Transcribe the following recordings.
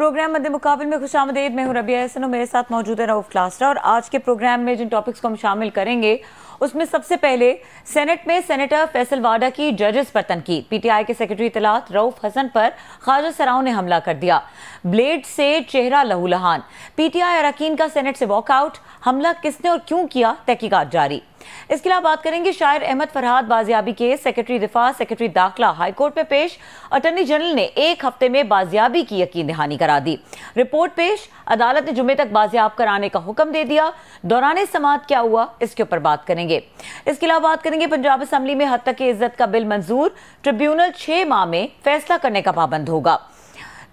Programme मध्य मुकाबले में खुशामदीद। मैं हूं रबिया हसन और मेरे साथ मौजूद है रऊफ क्लास्ट्रा। और आज के प्रोग्राम में जिन टॉपिक्स को हम शामिल करेंगे उसमें सबसे पहले सेनेट में सेनेटर फैसल वाडा की जजेस पर तनकीद। पीटीआई के सेक्रेटरी इत्तलात रऊफ हसन पर ख्वाजा सराओं ने हमला कर दिया, ब्लेड से चेहरा लहूलुहान। पीटीआई अरकान का सेनेट से वॉकआउट, हमला किसने और क्यों किया, तहकीकात जारी। इसके अलावा बात करेंगे शायर अहमद फरहाद बाजियाबी केस, सेक्रेटरी दिफा सेक्रेटरी दाखिला हाईकोर्ट में पेश। अटॉर्नी जनरल ने एक हफ्ते में बाजियाबी की यकीन दहानी करा दी। रिपोर्ट पेश, अदालत ने जुमे तक बाजियाब कराने का हुक्म दे दिया। दौरान समाअत क्या हुआ, इसके ऊपर बात करेंगे। इसके अलावा बात करेंगे पंजाब असम्बली में हद तक इज्जत का बिल मंजूर, ट्रिब्यूनल 6 माह में फैसला करने का पाबंद होगा।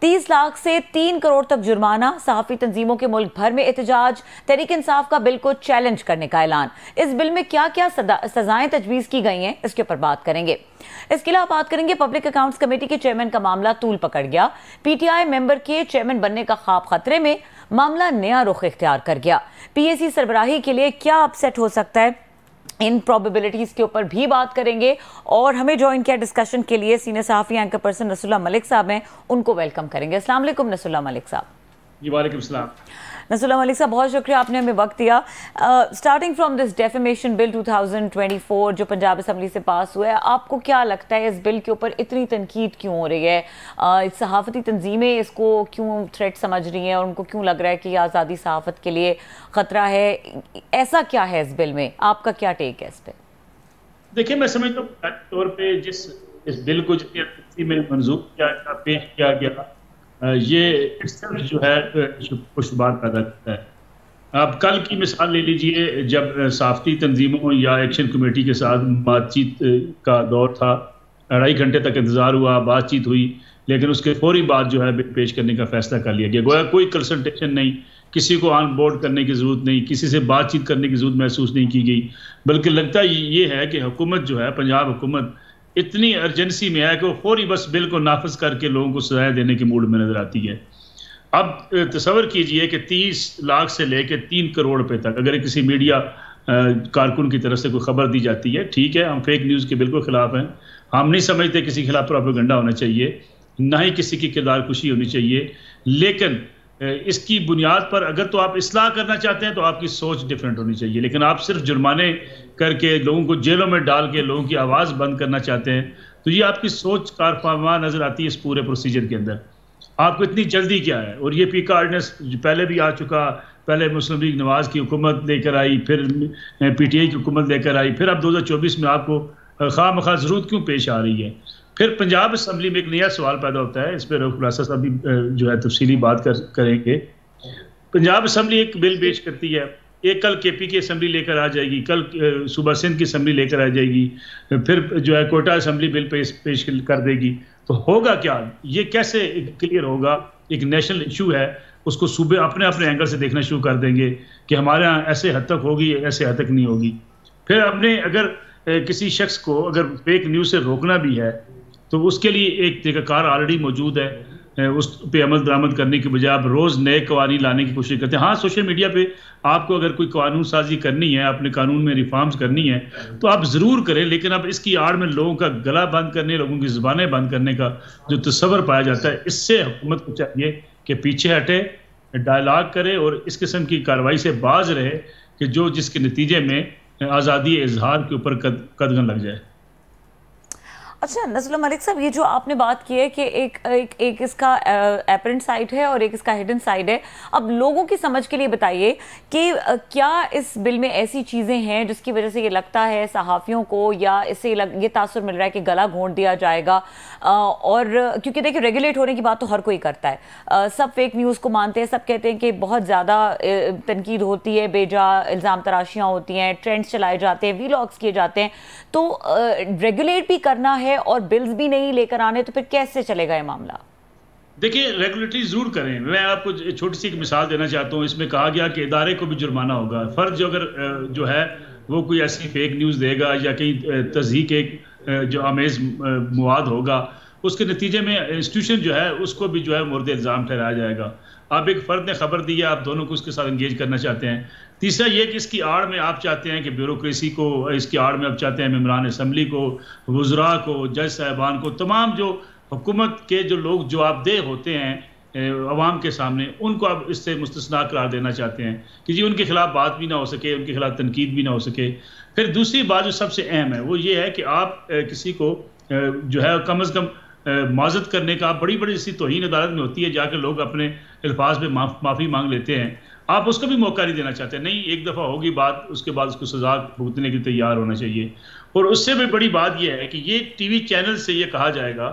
30 लाख से 3 करोड़ तक जुर्माना, सहाफी तंजीमों के मुल्क भर में एहतजाज, तहरीक इंसाफ का बिल को चैलेंज करने का ऐलान। इस बिल में क्या क्या सजाएं तजवीज की गई हैं, इसके ऊपर बात करेंगे। इसके अलावा बात करेंगे पब्लिक अकाउंट्स कमेटी के चेयरमैन का मामला तूल पकड़ गया। पीटीआई मेंबर के चेयरमैन बनने का ख्वाब खतरे में, मामला नया रुख इख्तियार कर गया। पीएसी सरबराही के लिए क्या अपसेट हो सकता है, इन प्रोबेबिलिटीज के ऊपर भी बात करेंगे। और हमें ज्वाइन किया डिस्कशन के लिए सीनियर सहाफ़ी एंकर पर्सन नसरुल्लाह मलिक साहब हैं, उनको वेलकम करेंगे। अस्सलाम वालेकुम नसरुल्लाह मलिक साहब। जी वालेकुम सलाम। नसरुल्लाह मलिक साहब, बहुत शुक्रिया आपने हमें वक्त दिया। Starting from this defamation bill 2024 जो पंजाब असम्बली से पास हुआ है, आपको क्या लगता है इस बिल के ऊपर इतनी तनकीद क्यों हो रही है? सहाफ़ती तंजीमें इसको क्यों थ्रेट समझ रही हैं और उनको क्यों लग रहा है कि आज़ादी सहाफ़त के लिए ख़तरा है? ऐसा क्या है इस बिल में, आपका क्या टेक है इस पर? देखिए, मैं समझता हूँ तौर पर इस बिल को जितनी में मंजूर किया पेश किया गया, ये जो है खुशबार पैदा करता है। अब कल की मिसाल ले लीजिए, जब सहाफ़ती तंजीमों या एक्शन कमेटी के साथ बातचीत का दौर था, 2.5 घंटे तक इंतज़ार हुआ, बातचीत हुई, लेकिन उसके फौरी बाद जो है बिल पेश करने का फैसला कर लिया गया। गोया कोई कंसल्टेशन नहीं, किसी को ऑन बोर्ड करने की ज़रूरत नहीं, किसी से बातचीत करने की ज़रूरत महसूस नहीं की गई। बल्कि लगता ये है कि हुकूमत जो है, पंजाब हुकूमत इतनी अर्जेंसी में है कि वो फौरी बस बिल को नाफिज करके लोगों को सजाएं देने के मूड में नजर आती है। अब तसव्वुर कीजिए कि 30 लाख से लेकर 3 करोड़ रुपए तक अगर किसी मीडिया कारकुन की तरफ से कोई खबर दी जाती है, ठीक है, हम फेक न्यूज़ के बिल्कुल खिलाफ हैं। हम नहीं समझते किसी के खिलाफ प्रोपेगेंडा होना चाहिए, ना ही किसी की किरदार कुशी होनी चाहिए। लेकिन इसकी बुनियाद पर अगर तो आप इस्लाह करना चाहते हैं तो आपकी सोच डिफरेंट होनी चाहिए। लेकिन आप सिर्फ जुर्माने करके लोगों को जेलों में डाल के लोगों की आवाज़ बंद करना चाहते हैं, तो ये आपकी सोच कारफरमा नजर आती है इस पूरे प्रोसीजर के अंदर। आपको इतनी जल्दी क्या है? और ये पीका ऑर्डिनेंस पहले भी आ चुका, पहले मुस्लिम लीग नवाज की हुकूमत लेकर आई, फिर पीटीआई की हुकूमत लेकर आई, फिर अब 2024 में आपको खामखा ज़रूरत क्यों पेश आ रही है? फिर पंजाब असम्बली में एक नया सवाल पैदा होता है, इस पर रऊफ खुलासा साहब भी जो है तफसीली बात करेंगे। पंजाब असम्बली एक बिल पेश करती है, एक कल केपी की असम्बली लेकर आ जाएगी, कल सूबा सिंध की असम्बली लेकर आ जाएगी, फिर जो है कोटा असम्बली बिल पेश कर देगी। तो होगा क्या? ये कैसे क्लियर होगा? एक नेशनल इशू है, उसको सूबे अपने अपने एंगल से देखना शुरू कर देंगे कि हमारे यहाँ ऐसे हद तक होगी, ऐसे हद तक नहीं होगी। फिर अपने अगर किसी शख्स को अगर फेक न्यूज़ से रोकना भी है तो उसके लिए एक तरीक़ाकार ऑलरेडी मौजूद है। उस पे अमल दरामद करने के बजाय आप रोज़ नए कानून लाने की कोशिश करते हैं। हाँ, सोशल मीडिया पे आपको अगर कोई कानून साजी करनी है, अपने कानून में रिफॉर्म्स करनी है तो आप ज़रूर करें, लेकिन अब इसकी आड़ में लोगों का गला बंद करने, लोगों की ज़ुबानें बंद करने का जो तस्वर पाया जाता है, इससे हुकूमत को चाहिए कि पीछे हटे, डायलॉग करे और इस किस्म की कार्रवाई से बाज रहे कि जो जिसके नतीजे में आज़ादी इजहार के ऊपर कदगन लग जाए। अच्छा नसरुल्लाह मलिक साहब, ये जो आपने बात की है कि एक इसका एपरेंट साइड है और एक इसका हिडन साइड है, अब लोगों की समझ के लिए बताइए कि क्या इस बिल में ऐसी चीज़ें हैं जिसकी वजह से ये लगता है सहाफ़ियों को, या इससे ये तासुर मिल रहा है कि गला घोंट दिया जाएगा? और क्योंकि देखिए रेगुलेट होने की बात तो हर कोई करता है, सब फेक न्यूज़ को मानते हैं, सब कहते हैं कि बहुत ज़्यादा तनकीद होती है, बेजा इल्ज़ाम तराशियाँ होती हैं, ट्रेंड्स चलाए जाते हैं, वीलॉग्स किए जाते हैं, तो रेगुलेट भी करना है और बिल्स भी नहीं लेकर आने, तो फिर कैसे चलेगा ये मामला? देखिए, रेगुलेटरी जरूर करें। मैं आपको छोटी सी एक मिसाल देना चाहता हूँ। इसमें कहा गया कि इदारे को भी जुर्माना होगा। फर्ज जो अगर जो है वो कोई ऐसी फेक न्यूज़ देगा या कहीं तज़हीक एक जो आमेज़ मवाद होगा, उसके नतीजे में इंस्टीट्यूशन जो है उसको भी जो है मोर्द इल्ज़ाम ठहराया जाएगा। आप एक फ़र्द ने खबर दी है, आप दोनों को उसके साथ इंगेज करना चाहते हैं। तीसरा ये कि इसकी आड़ में आप चाहते हैं कि ब्यूरोक्रेसी को, इसकी आड़ में आप चाहते हैं मेम्बरान असम्बली को, वज़रा को, जज साहिबान को, तमाम जो हुकूमत के जो लोग जवाबदेह होते हैं अवाम के सामने, उनको अब इससे मुस्तस्ना करार देना चाहते हैं कि जी उनके खिलाफ बात भी ना हो सके, उनके खिलाफ तनकीद भी ना हो सके। फिर दूसरी बात जो सबसे अहम है वो ये है कि आप किसी को जो है कम अज़ कम माजत करने का, बड़ी बड़ी सी तौहीन अदालत में होती है, जाकर लोग अपने अल्फाज में माफ़ी मांग लेते हैं, आप उसको भी मौका नहीं देना चाहते। नहीं, एक दफ़ा होगी बात, उसके बाद उसको सजा भुगतने के तैयार होना चाहिए। और उससे भी बड़ी बात यह है कि ये टीवी चैनल से ये कहा जाएगा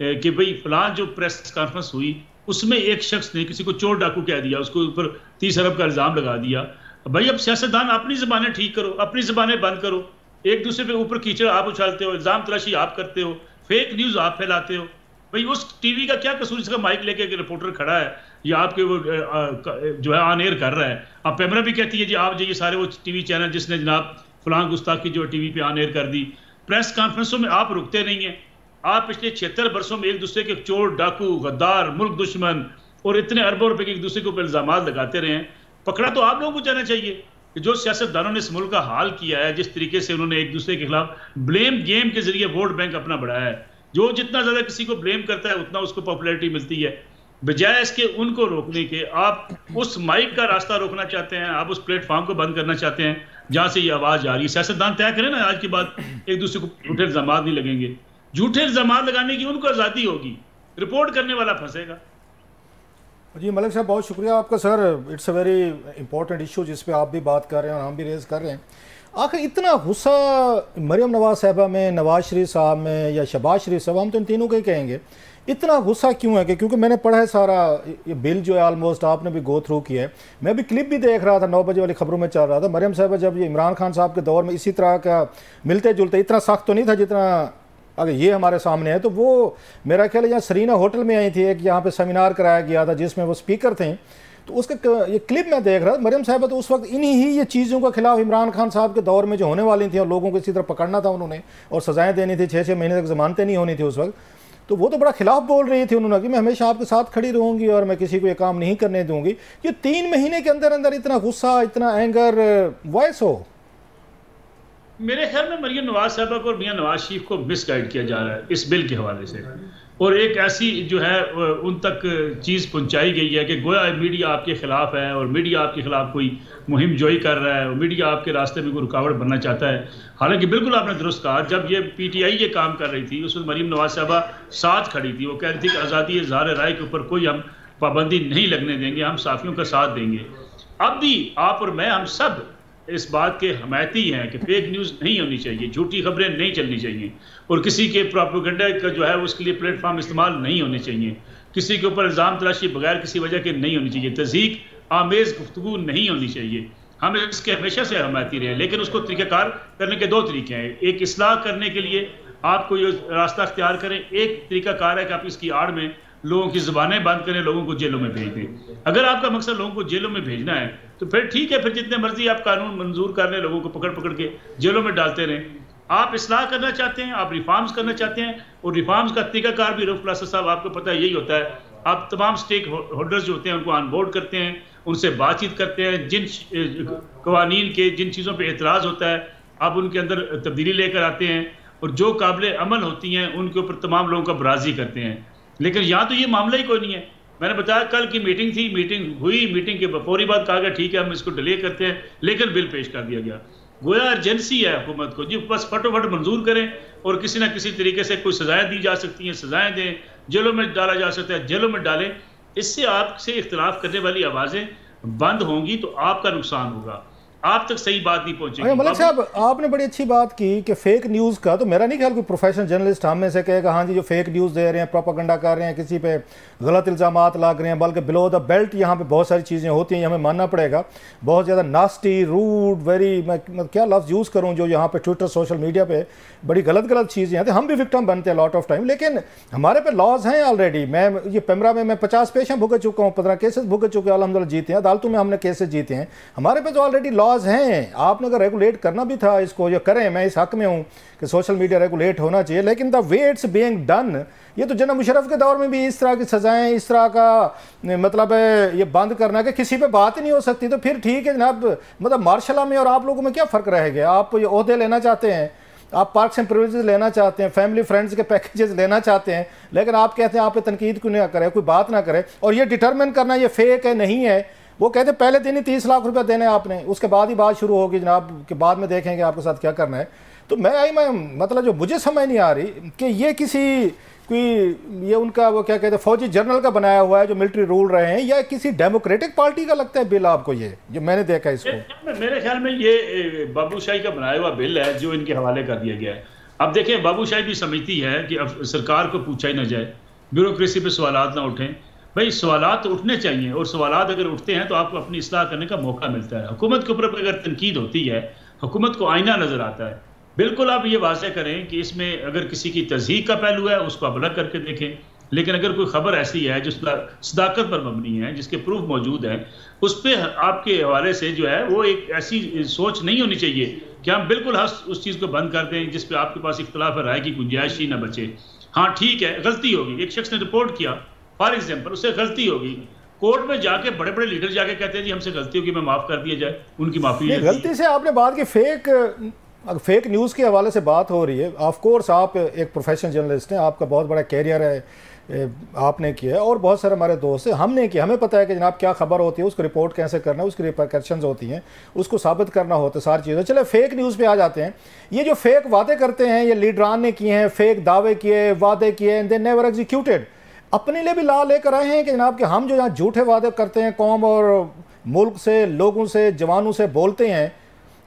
कि भाई फलां जो प्रेस कॉन्फ्रेंस हुई उसमें एक शख्स ने किसी को चोर डाकू कह दिया, उसको ऊपर 30 अरब का इल्ज़ाम लगा दिया। भाई अब सियासतदान अपनी ज़बानें ठीक करो, अपनी ज़बानें बंद करो। एक दूसरे पे ऊपर कीचड़ आप उछालते हो, इल्ज़ाम तलाशी आप करते हो, फेक न्यूज़ आप फैलाते हो। भाई उस टीवी का क्या कसूर, इसका माइक लेके एक रिपोर्टर खड़ा है या आपके वो जो है ऑन एयर कर रहा है, अब पैमरा भी कहती है जी आप जाइए सारे वो टीवी चैनल जिसने जनाब फलां गुस्ताखी जो टीवी पे ऑन एयर कर दी। प्रेस कॉन्फ्रेंसों में आप रुकते नहीं हैं। आप पिछले 76 वर्षों में एक दूसरे के चोर डाकू, गद्दार, मुल्क दुश्मन और इतने अरबों रुपए के एक दूसरे के ऊपर इल्जाम लगाते रहे हैं। पकड़ा तो आप लोगों को जाना चाहिए कि जो सियासतदानों ने इस मुल्क का हाल किया है, जिस तरीके से उन्होंने एक दूसरे के खिलाफ ब्लेम गेम के जरिए वोट बैंक अपना बढ़ाया है। जो जितना ज्यादा किसी को ब्लेम करता है उतना उसको पॉपुलैरिटी मिलती है। बजाय इसके उनको रोकने के आप उस माइक का रास्ता रोकना चाहते हैं, आप उस प्लेटफॉर्म को बंद करना चाहते हैं जहां से ये आवाज आ रही है। सियासतदान तय करें ना आज के बाद एक दूसरे को झूठे इल्जाम नहीं लगेंगे। झूठे इल्जाम लगाने की उनको आज़ादी होगी, रिपोर्ट करने वाला फंसेगा। जी मलिक साहब बहुत शुक्रिया आपका sir. It's a very important issue जिस पे आप भी बात कर रहे हैं और हम भी रेज कर रहे हैं। आखिर इतना गुस्सा मरियम नवाज साहबा में, नवाज शरीफ साहब में या शहबाज शरीफ साहब, हम तो इन तीनों के ही कहेंगे, इतना गुस्सा क्यों है? कि क्योंकि मैंने पढ़ा है सारा ये बिल जो है, ऑलमोस्ट आपने भी गो थ्रू किया है। मैं भी क्लिप भी देख रहा था, 9 बजे वाली खबरों में चल रहा था। मरियम साहबा जब ये इमरान खान साहब के दौर में इसी तरह का मिलते जुलते, इतना सख्त तो नहीं था जितना अगर ये हमारे सामने है। तो वो मेरा ख्याल है यहाँ सरीना होटल में आई थी, एक यहाँ पे सेमिनार कराया गया था जिसमें वो स्पीकर थे। तो उसका ये क्लिप मैं देख रहा था, मरियम साहबा तो उस वक्त इन्हीं ही ये चीज़ों के खिलाफ इमरान खान साहब के दौर में जो होने वाली थी और लोगों को इसी तरह पकड़ना था उन्होंने और सजाएं देनी थी, 6-6 महीने तक जमानतें नहीं होनी थी उस वक्त। तो वो तो बड़ा खिलाफ बोल रही थी उन्होंने कि मैं हमेशा आपके साथ खड़ी रहूंगी और मैं किसी को ये काम नहीं करने दूंगी। ये 3 महीने के अंदर अंदर इतना गुस्सा, इतना एंगर वॉइस हो। मेरे ख्याल में मरियम नवाज साहबा को और मियां नवाज शरीफ को मिसगाइड किया जा रहा है इस बिल के हवाले से, और एक ऐसी जो है उन तक चीज़ पहुंचाई गई है कि गोया मीडिया आपके खिलाफ है और मीडिया आपके खिलाफ कोई मुहिम जोई कर रहा है और मीडिया आपके रास्ते में कोई रुकावट बनना चाहता है। हालांकि बिल्कुल आपने दुरुस्त कहा, जब ये PTI ये काम कर रही थी उस वक्त मरियम नवाज साहबा साथ खड़ी थी। वो कह रही थी कि आज़ादी इज़हार राय के ऊपर कोई हम पाबंदी नहीं लगने देंगे, हम साफियों का साथ देंगे। अब भी आप और मैं, हम सब इस बात के हमायती हैं कि फेक न्यूज़ नहीं होनी चाहिए, झूठी खबरें नहीं चलनी चाहिए और किसी के प्रोपेगेंडा का जो है उसके लिए प्लेटफॉर्म इस्तेमाल नहीं होने चाहिए, किसी के ऊपर इल्ज़ाम तलाशी बगैर किसी वजह के नहीं होनी चाहिए, तज़हीक आमेज़ गुफ्तगू नहीं होनी चाहिए। हम इसके हमेशा से हमायती रहे, लेकिन उसको तरीक़ाकार करने के 2 तरीके हैं। एक इस्लाह करने के लिए आप कोई रास्ता अख्तियार करें, एक तरीक़ाकार है कि आप इसकी आड़ में लोगों की ज़बानें बंद करें, लोगों को जेलों में भेज दें। अगर आपका मकसद लोगों को जेलों में भेजना है तो फिर ठीक है, फिर जितने मर्जी आप कानून मंजूर कर लें, लोगों को पकड़ पकड़ के जेलों में डालते रहें। आप इस्लाह करना चाहते हैं, आप रिफॉर्म्स करना चाहते हैं, और रिफॉर्म्स का तरीकाकार भी रऊफ लासर साहब आपको पता है यही होता है। आप तमाम स्टेक होल्डर्स जो होते हैं उनको ऑन बोर्ड करते हैं, उनसे बातचीत करते हैं, जिन कवानीन के जिन चीज़ों पर एतराज़ होता है आप उनके अंदर तब्दीली लेकर आते हैं, और जो काबिल अमल होती हैं उनके ऊपर तमाम लोगों का बराजी करते हैं। लेकिन यहाँ तो ये मामला ही कोई नहीं है। मैंने बताया कल की मीटिंग थी, मीटिंग हुई, मीटिंग के फौरी बाद कहा गया ठीक है हम इसको डिले करते हैं, लेकिन बिल पेश कर दिया गया। गोया अर्जेंसी है हुकूमत को, जी बस फटोफट मंजूर करें और किसी ना किसी तरीके से कोई सजाएं दी जा सकती हैं, सजाएं दें, जेलों में डाला जा सकता है, जेलों में डालें। इससे आपसे इख्तिलाफ करने वाली आवाज़ें बंद होंगी तो आपका नुकसान होगा, आप तक सही बात नहीं पहुंचेगी। मलिक साहब आपने बड़ी अच्छी बात की कि फेक न्यूज़ का, तो मेरा नहीं ख्याल कोई प्रोफेशनल जर्नलिस्ट हम में से कहेगा हाँ जी जो फेक न्यूज़ दे रहे हैं, प्रोपेगेंडा कर रहे हैं, किसी पे गलत इल्ज़ामात लग रहे हैं, बल्कि बिलो द बेल्ट यहाँ पे बहुत सारी चीज़ें होती हैं, हमें मानना पड़ेगा। बहुत ज़्यादा नास्टी, रूड, वेरी, मैं क्या लफ्ज़ यूज़ करूँ, जो यहाँ पे ट्विटर, सोशल मीडिया पे बड़ी गलत गलत चीज़ें आती हैं। हम भी विक्टिम बनते हैं लॉट ऑफ टाइम, लेकिन हमारे पे लॉज हैं ऑलरेडी। मैं ये पेमरा में मैं 50 पेशें भुगत चुका हूँ, 15 केसेस भुगत चुके हैं, अल्हम्दुलिल्लाह जीते हैं, अदालतों में हमने केसेस जीते हैं। हमारे पे तो ऑलरेडी लॉज हैं। आपने अगर रेगुलेट करना भी था इसको, जो करें, मैं इस हक में हूँ कि सोशल मीडिया रेगुलेट होना चाहिए, लेकिन the way it's being done, ये तो जनाब मुशर्रफ के दौर में भी इस तरह की सजाएं, इस तरह का मतलब ये बंद करना कि किसी पे बात ही नहीं हो सकती, तो फिर ठीक है जनाब, मतलब मार्शल में और आप लोगों में क्या फ़र्क रह गया? आप ये ओहदे लेना चाहते हैं, आप पार्क्स एंड प्रिविलेजेस लेना चाहते हैं, फैमिली फ्रेंड्स के पैकेजेस लेना चाहते हैं, लेकिन आप कहते हैं आप पे तनकीद क्यों ना करें, कोई बात ना करे, और ये डिटरमिन करना ये फेक है नहीं है। वो कहते हैं पहले दिन ही 30 लाख रुपया देने आपने, उसके बाद ही बात शुरू होगी जनाब के बाद में देखेंगे आपके साथ क्या करना है। तो मैं मतलब जो मुझे समझ नहीं आ रही कि ये किसी कोई ये उनका वो क्या कहते हैं फौजी जनरल का बनाया हुआ है जो मिलिट्री रूल रहे हैं, या किसी डेमोक्रेटिक पार्टी का लगता है बिल आपको, ये जो मैंने देखा है इसको? मेरे ख्याल में ये बाबूशाही का बनाया हुआ बिल है जो इनके हवाले कर दिया गया है। अब देखें, बाबूशाही भी समझती है कि अब सरकार को पूछा ही ना जाए, ब्यूरोक्रेसी पे सवालात ना उठें। भाई सवालात तो उठने चाहिए, और सवालात अगर उठते हैं तो आपको अपनी इस्लाह करने का मौका मिलता है। हुकूमत के ऊपर अगर तनकीद होती है, हुकूमत को आईना नजर आता है, बिल्कुल आप ये वाज़ेह करें कि इसमें अगर किसी की तज़हीक का पहलू है उसको आप अलग करके देखें, लेकिन अगर कोई खबर ऐसी है जो सदाकत पर मबनी है, जिसके प्रूफ मौजूद है, उस पर आपके हवाले से जो है वो एक ऐसी सोच नहीं होनी चाहिए कि हम बिल्कुल उस चीज़ को बंद कर दें जिस पर आपके पास इख्तलाफ राय की गुंजाइश ही ना बचे। हाँ ठीक है, गलती होगी, एक शख्स ने रिपोर्ट किया फॉर एग्जाम्पल, उससे गलती होगी, कोर्ट में जाके बड़े बड़े लीडर जाके कहते हैं जी हमसे गलती होगी, मैं माफ़ कर दिया जाए, उनकी माफ़ी। गलती से आपने बात की फेक न्यूज़ के हवाले से बात हो रही है। ऑफ कोर्स आप एक प्रोफेशनल जर्नलिस्ट हैं, आपका बहुत बड़ा कैरियर है, आपने किया है, और बहुत सारे हमारे दोस्त हैं, हमने किया। हमें पता है कि जनाब क्या खबर होती है, उसको रिपोर्ट कैसे करना है, उसकी रिपरकशंस होती हैं, उसको साबित करना होता है, सारी चीज़ें। चले फेक न्यूज़ पे आ जाते हैं। ये जो फेक वादे करते हैं, ये लीडरान ने किए हैं, फेक दावे किए, वादे किए, एंड दे नेवर एग्जीक्यूटेड। अपने लिए भी ला लेकर आए हैं कि जनाब कि हम जो यहाँ झूठे वादे करते हैं, कौम और मुल्क से, लोगों से, जवानों से बोलते हैं,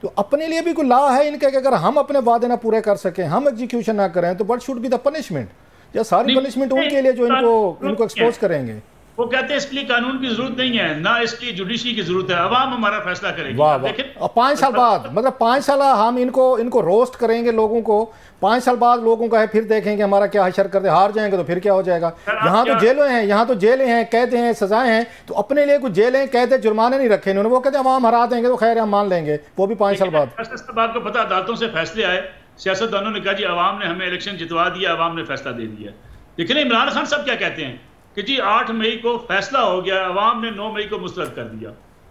तो अपने लिए भी कोई ला है इनके कि अगर हम अपने वादे ना पूरे कर सकें, हम एग्जीक्यूशन ना करें, तो what should be the punishment, या सारी पनिशमेंट उनके लिए जो इनको एक्सपोज करेंगे? वो कहते हैं इसके लिए कानून की जरूरत नहीं है, ना इसके लिए जुडिशरी की जरूरत है, अवाम हमारा फैसला करेगी। वाह वाह। और 5 साल बाद, मतलब 5 साल हम इनको रोस्ट करेंगे लोगों को, 5 साल बाद लोगों का है, फिर देखेंगे हमारा क्या हशर करते, हार जाएंगे तो फिर क्या हो जाएगा। यहाँ तो जेलें हैं, यहाँ तो जेलें हैं, कैदे हैं, सजाएं हैं, तो अपने लिए कुछ जेलें, कैदे, जुर्माने नहीं रखे इन्होंने। वो कहते हैं अवाम हरा देंगे तो खैर हम मान लेंगे, वो भी 5 साल बाद। आपको पता अदालतों से फैसले आए, सियासतदानों ने कहा जी अवाम ने हमें इलेक्शन जितवा दिया, अवाम ने फैसला दे दिया। लेकिन इमरान खान साहब क्या कहते हैं कि जी 8 मई को फैसला हो गया, अवाम ने 9 मई को मुस्तरद कर दिया।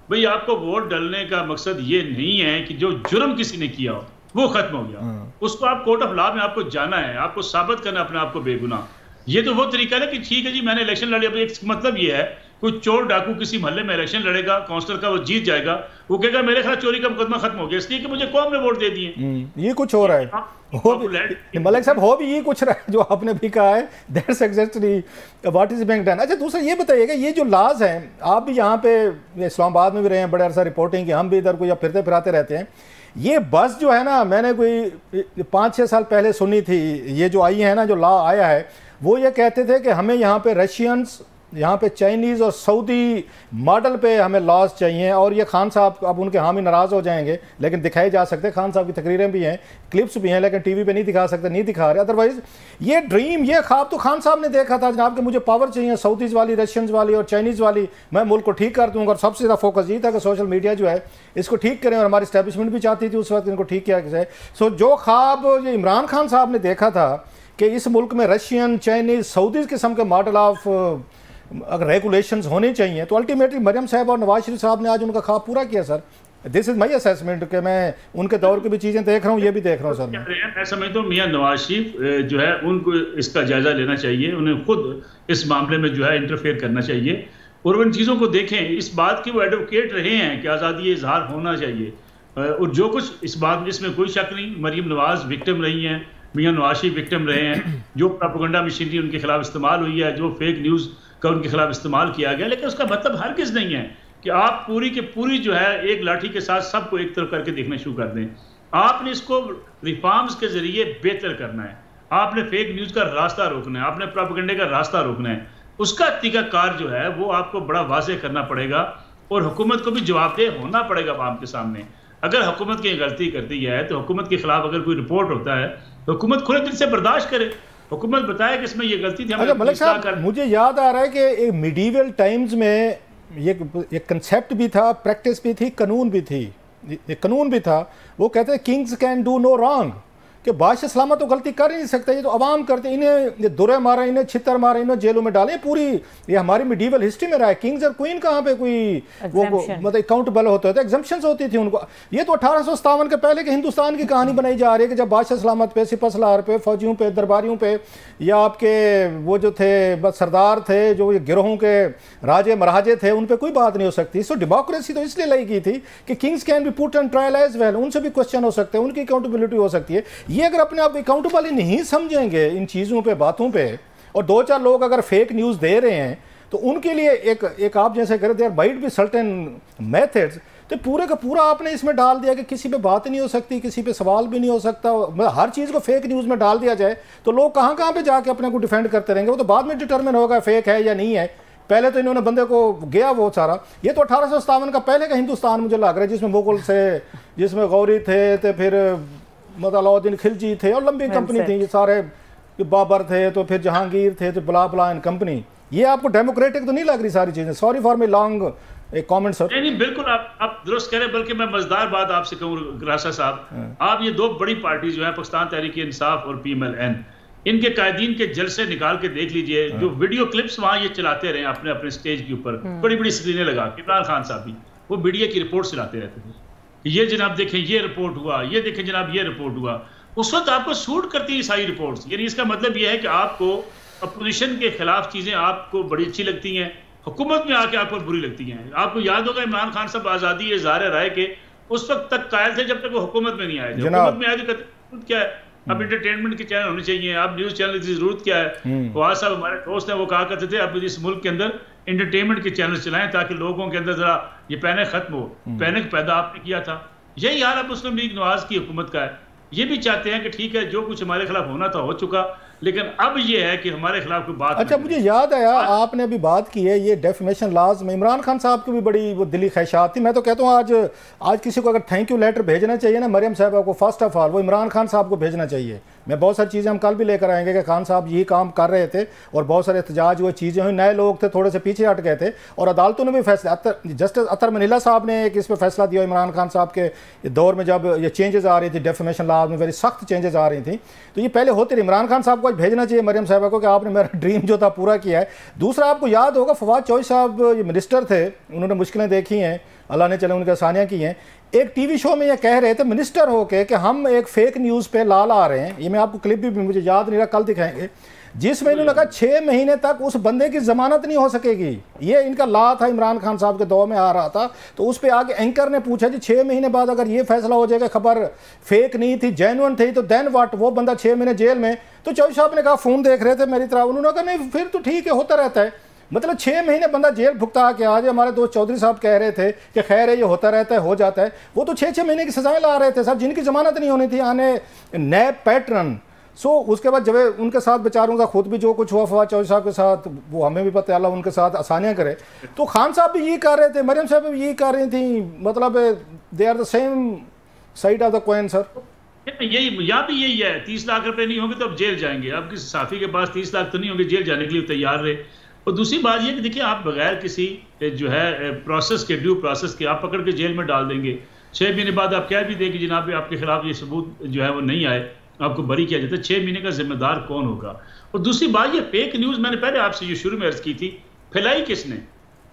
भाई आपको वोट डालने का मकसद ये नहीं है कि जो जुर्म किसी ने किया हो वो खत्म हो गया, उसको आप कोर्ट ऑफ लॉ में आपको जाना है, आपको साबित करना अपने आप को बेगुनाह। ये तो वो तरीका है कि ठीक है जी मैंने इलेक्शन लड़ी। अब एक मतलब ये है, कोई चोर डाकू किसी मोहल्ले में इलेक्शन लड़ेगा, काउंसलर का वो जीत जाएगा, वो कहेगा मेरे खिलाफ चोरी का मुकदमा खत्म हो गया इसलिए कि मुझे कौम ने वोट दे दिए। ये कुछ हो रहा है, मलिक साहब हो भी ये कुछ रहा है जो आपने भी कहा है, that's exactly what is being done. अच्छा दूसरा ये बताइएगा, ये जो लॉज हैं, आप भी यहाँ पे इस्लामाबाद में भी रहे हैं, बड़े अरसा रिपोर्टिंग की, हम भी इधर कोई फिरते फिराते रहते हैं। ये बस जो है ना, मैंने कोई 5-6 साल पहले सुनी थी, ये जो आई है ना, जो लॉ आया है, वो ये कहते थे कि हमें यहाँ पे रशियंस, यहाँ पे चाइनीज़ और सऊदी मॉडल पे हमें लॉज चाहिए। और ये खान साहब अब उनके हामी नाराज़ हो जाएंगे, लेकिन दिखाए जा सकते हैं, खान साहब की तकरीरें भी हैं, क्लिप्स भी हैं, लेकिन टीवी पे नहीं दिखा सकते, नहीं दिखा रहे। अदरवाइज़ ये ड्रीम, ये ख्वाब तो खान साहब ने देखा था जनाब कि मुझे पावर चाहिए सऊदीज़ वाली, रशियंस वाली और चाइनीज़ वाली, मैं मुल्क को ठीक कर दूँगा। और सबसे ज़्यादा फोकस ये था कि सोशल मीडिया जो है इसको ठीक करें, और हमारी इस्टेब्लिशमेंट भी चाहती थी उस वक्त इनको ठीक किया जाए। सो जो ख्वाब ये इमरान खान साहब ने देखा था कि इस मुल्क में रशियन, चाइनीज़, सऊदीज़ किस्म के मॉडल ऑफ अगर रेगुलेशंस होने चाहिए, तो अल्टीमेटली मरियम साहब और नवाज शरीफ साहब ने आज उनका ख्वाब पूरा किया। Sir this is my assessment कि मैं उनके दौर की भी चीज़ें देख रहा हूँ, ये भी देख रहा हूँ। सर मैं समझता हूँ मियाँ नवाज शरीफ जो है उनको इसका जायजा लेना चाहिए, उन्हें खुद इस मामले में जो है इंटरफेयर करना चाहिए और उन चीज़ों को देखें। इस बात की वो एडवोकेट रहे हैं कि आज़ादी इजहार होना चाहिए, और जो कुछ इस बात में इसमें कोई शक नहीं, मरियम नवाज विक्टिम रही हैं, मियाँ नवाज शरीफ विक्टिम रहे हैं, जो प्रोपेगेंडा मशीनरी उनके खिलाफ इस्तेमाल हुई है, जो फेक न्यूज़ का उनके खिलाफ इस्तेमाल किया गया, लेकिन उसका मतलब हरगिज़ नहीं है कि आप पूरी के पूरी जो है एक लाठी के साथ सबको एक तरफ करके देखना शुरू कर दें। आपने इसको रिफॉर्म्स के जरिए बेहतर करना है, आपने फेक न्यूज़ का रास्ता रोकना है, आपने प्रोपेगेंडे का रास्ता रोकना है। उसका तरीकाकार जो है वो आपको बड़ा वाज़ेह करना पड़ेगा और हुकूमत को भी जवाबदेह होना पड़ेगा आवाम के सामने। अगर हुकूमत की गलती करती है तो हुकूमत के खिलाफ अगर कोई रिपोर्ट होता है तो हुकूमत खुले दिल से बर्दाश्त करे, हुकूमत बताए कि इसमें ये गलती थी। अच्छा मलिक साहब, मुझे याद आ रहा है कि मिडीवल टाइम्स में ये कंसेप्ट भी था, प्रैक्टिस भी थी, कानून भी थी, ये कानून भी था। वो कहते हैं kings can do no wrong, कि बादशाह सलामत तो गलती कर ही नहीं सकता, ये तो अवाम करते, इन्हें दुरे मारा, इन्हें छितर मारा, इन्हें जेलों में डाले, पूरी ये हमारी मिडीवल हिस्ट्री में रहा है। किंग्स और क्वीन कहाँ पे कोई वो मतलब अकाउंटेबल होते थे, एग्जम्पशंस होती थी उनको। ये तो 1857 के पहले के हिंदुस्तान की कहानी बनाई जा रही है कि जब बादशाह सलामत पे, सिपह सलार पे, फौजियों पे, दरबारियों पे, या आपके वो जो थे बस सरदार थे, जो गिरोहों के राजे महाराजे थे, उन पर कोई बात नहीं हो सकती। सो डेमोक्रेसी तो इसलिए लाई गई थी कि kings can be put on trial as well, उनसे भी क्वेश्चन हो सकते हैं, उनकी अकाउंटेबिलिटी हो सकती है। ये अगर अपने आप अकाउंटेबल ही नहीं समझेंगे इन चीज़ों पे, बातों पे, और 2-4 लोग अगर फेक न्यूज़ दे रहे हैं तो उनके लिए एक आप जैसे करें there might be certain methods, तो पूरे का पूरा आपने इसमें डाल दिया कि किसी पे बात नहीं हो सकती, किसी पे सवाल भी नहीं हो सकता, मतलब हर चीज़ को फेक न्यूज़ में डाल दिया जाए तो लोग कहाँ कहाँ पे जाके अपने को डिफेंड करते रहेंगे। वो तो बाद में डिटरमिन होगा फेक है या नहीं है, पहले तो इन्होंने बंदे को गया वो सारा। ये तो 1857 का पहले का हिंदुस्तान मुझे लग रहा है, जिसमें मुगल थे, जिसमें गौरी थे, तो फिर मतलब अलाउद्दीन खिलजी थे, और लंबी कंपनी थी, ये सारे बाबर थे, तो फिर जहांगीर थे, तो बला बला एंड कंपनी। ये आपको डेमोक्रेटिक तो नहीं लग रही सारी चीज़ें? सॉरी फॉर मी लॉन्ग एक कमेंट सर। नहीं बिल्कुल आप दुरुस्त करें, बल्कि मैं मजेदार बात आपसे कहूँ ग्रासा साहब, आप ये दो बड़ी पार्टी जो है पाकिस्तान तहरीक इंसाफ और PMLN, इनके कायदीन के जलसे निकाल के देख लीजिए, जो वीडियो क्लिप्स वहां ये चलाते रहे अपने अपने स्टेज के ऊपर, बड़ी बड़ी स्क्रीनें लगा के। इमरान खान साहब भी वो मीडिया की रिपोर्ट चलाते रहते थे, ये जनाब देखें ये रिपोर्ट हुआ, ये देखें जनाब ये रिपोर्ट हुआ। उस वक्त आपको सूट करती है सारी रिपोर्ट्स, यानी इसका मतलब यह है कि आपको अपोजिशन के खिलाफ चीजें आपको बड़ी अच्छी लगती हैं, हुकूमत में आके आपको बुरी लगती हैं। आपको याद होगा इमरान खान साहब आज़ादी इज़हार राय के उस वक्त तक कायल थे जब तक वो हुकूमत में नहीं आए। हुकूमत में आए तो क्या है, अब एंटरटेनमेंट के चैनल होने चाहिए, अब न्यूज चैनल की जरूरत क्या है। फवाद साहब हमारे दोस्त हैं, वो कहा करते थे अब इस मुल्क के अंदर एंटरटेनमेंट के चैनल चलाएं ताकि लोगों के अंदर जरा ये पैनिक खत्म हो। पैनिक पैदा आपने किया था, यही हाल अब मुस्लिम लीग नवाज की हुकूमत का है। ये भी चाहते हैं कि ठीक है जो कुछ हमारे खिलाफ होना था हो चुका, लेकिन अब ये है कि हमारे खिलाफ कोई बात। अच्छा मुझे याद आया आपने अभी बात की है ये डेफिमेशन लॉज में, इमरान खान साहब की भी बड़ी वो दिली ख्वाहिशात थी। मैं तो कहता हूँ आज किसी को अगर थैंक यू लेटर भेजना चाहिए ना मरियम साहबा को, फर्स्ट ऑफ ऑल वो इमरान खान साहब को भेजना चाहिए। मैं बहुत सारी चीज़ें हम कल भी लेकर आएंगे कि खान साहब यही काम कर रहे थे और बहुत सारे एहतजाज हुए, चीज़ें हुई, नए लोग थे थोड़े से पीछे हट गए थे और अदालतों ने भी फैसला, जस्टिस अतर मनीला साहब ने एक इस पर फैसला दिया इमरान खान साहब के दौर में जब ये चेंजेस आ रही थी डेफिमेशन लॉ में, वेरी सख्त चेंजेस आ रही थी, तो ये पहले होते रहे। इमरान खान साहब को भेजना चाहिए मरियम साहबा को कि आपने मेरा ड्रीम जो था पूरा किया है। दूसरा आपको याद होगा फवाद चौधरी साहब ये मिनिस्टर थे, उन्होंने मुश्किलें देखी हैं, अल्लाह ने चले उनके आसानियाँ की हैं। एक टीवी शो में ये कह रहे थे मिनिस्टर होके कि हम एक फेक न्यूज़ पे ला रहे हैं, ये मैं आपको क्लिप भी मुझे याद नहीं रहा, कल दिखाएंगे, जिसमें इन्होंने कहा 6 महीने तक उस बंदे की जमानत नहीं हो सकेगी। ये इनका लॉ था, इमरान खान साहब के दौर में आ रहा था। तो उस पर आगे एंकर ने पूछा जी 6 महीने बाद अगर ये फैसला हो जाएगा खबर फेक नहीं थी जेन्युइन थी तो देन व्हाट, वो बंदा 6 महीने जेल में। तो चौधरी साहब ने कहा फ़ोन देख रहे थे मेरी तरह, उन्होंने कहा नहीं फिर तो ठीक है होता रहता है, मतलब 6 महीने बंदा जेल भुगता के आज। हमारे दोस्त चौधरी साहब कह रहे थे कि खैर है ये होता रहता है, हो जाता है। वो तो 6-6 महीने की सजाएं ला रहे थे सर, जिनकी जमानत नहीं होनी थी, आने नए पैटर्न। सो उसके बाद जब उनके साथ बेचारों का खुद भी जो कुछ हुआ फवाद चौधरी साहब के साथ, वो हमें भी पता है, अल्लाह उनके साथ आसानियाँ करे। तो खान साहब भी यही कर रहे थे, मरियम साहब भी यही कर रही थी, मतलब they are the same side of the coin sir. यही यहाँ भी यही है, 30 लाख रुपए नहीं होंगे तो अब जेल जाएंगे। अब किसी साफी के पास 30 लाख तो नहीं होंगे, जेल जाने के लिए तैयार रहे। और दूसरी बात यह कि देखिए आप बगैर किसी जो है प्रोसेस के, ड्यू प्रोसेस के, आप पकड़ के जेल में डाल देंगे। 6 महीने बाद आप कह भी दें कि जनाब आपके खिलाफ ये सबूत जो है वो नहीं आए, आपको बरी किया जाता है। 6 महीने का जिम्मेदार कौन होगा? और दूसरी बात ये फेक न्यूज़, मैंने पहले आपसे ये शुरू में अर्ज की थी, फैलाई किसने,